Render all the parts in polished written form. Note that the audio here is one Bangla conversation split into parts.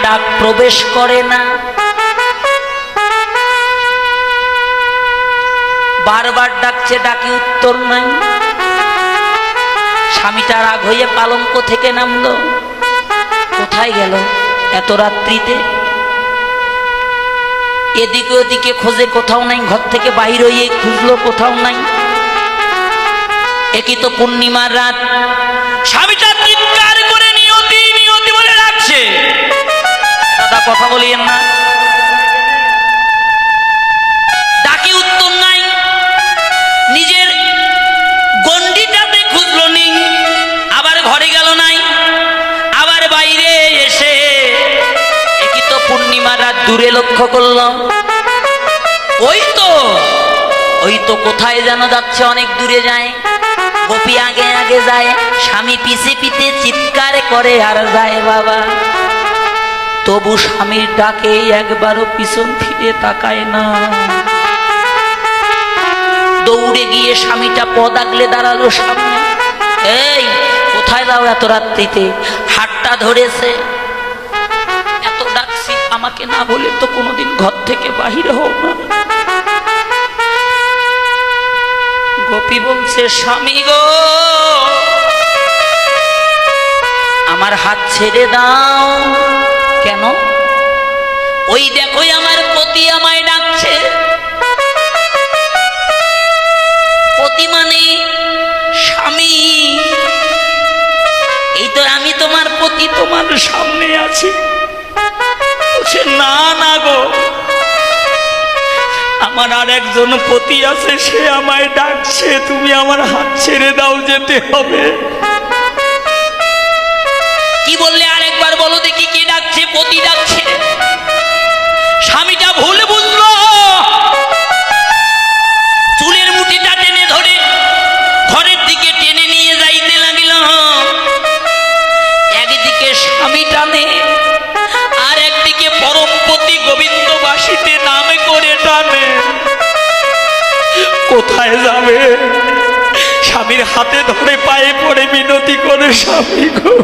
ডাক প্রবেশ করে না। বারবার ডাকছে, ডাকে উত্তর নাই। স্বামীটা রাগ হয়ে পালঙ্ক থেকে নামলো। কোথায় গেল এত রাত্রিতে? এদিকে ওদিকে খোঁজে, কোথাও নাই। ঘর থেকে বাইর হয়ে খুঁজলো, কোথাও নাই। একই তো পূর্ণিমার রাত। স্বামীটা চিৎকার করে নিয়তি নিয়তি বলে ডাকছে। দাদা কথা বলিয়েন না। ডাকে উত্তর নাই। নিজের গন্ডিটাতে খুঁজলো নি, আবার ঘরে গেল নাই, আবার বাইরে এসে একই তো পূর্ণিমার রাত দূরে লক্ষ্য করল। ওই তো কোথায় যেন যাচ্ছে, অনেক দূরে যায়। গোপী আগে আগে যায়, স্বামী পিছে পিছে চিৎকার করে আর যায় বাবা। তবু স্বামীর ডাকে একবারও পিছন ফিরে তাকায় না। দৌড়ে গিয়ে স্বামীটা পদ আগলে দাঁড়ালো সামনে। এই কোথায় যাও এত রাত্রিতে? হাতটা ধরেছে। এত ডাকছি, আমাকে না বলে তো কোনোদিন ঘর থেকে বাহির হও না। গোপী বলছে, স্বামী গো আমার হাত ছেড়ে দাও। কেন? ওই দেখো আমার পতি আমায় ডাকছে। পতি মানে স্বামী। এই তো আমি তোমার পতি, তোমার সামনে আছি। বলছে, না না গো, আমার আর একজন পতি আছে, সে আমায় ডাকছে, তুমি আমার হাত ছেড়ে দাও, যেতে হবে। কি বললে আরেকবার বলো দেখি, কে ডাকছে? পতি ডাকছে। স্বামীটা ভুল বুঝলো, চুলের মুঠিটা টেনে ধরে ঘরের দিকে টেনে নিয়ে যাইতে লাগিল। একদিকে স্বামী টানে, আর একদিকে পরমপতি গোবিন্দ বাসিতে নামে করে টানে। কোথায় যাবে? স্বামীর হাতে ধরে পায়ে পড়ে মিনতি করে, স্বামী গো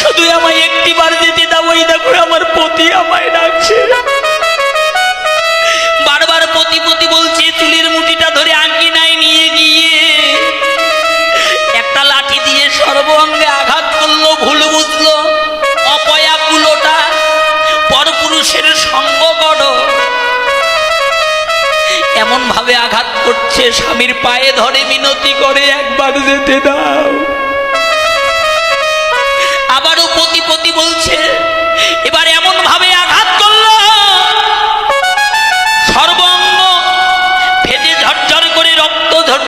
শুধু আমায় একটিবার যেতে দাও, ওই দেখো আমার পতি আমায় ডাকছে। বারবার পতি পতি বলছে। চুলের মুঠিটা ধরে আঙ্গিনায় নিয়ে গিয়ে একটা লাঠি দিয়ে সর্বাঙ্গে আঘাত করলো। ভুল বুঝলো, অপয়া কুলোটা পরপুরুষের সঙ্গ করো, এমন ভাবে আঘাত করছে। স্বামীর পায়ে ধরে মিনতি করে, একবার যেতে দাও। আবারও পতি পতি বলছে। এবারে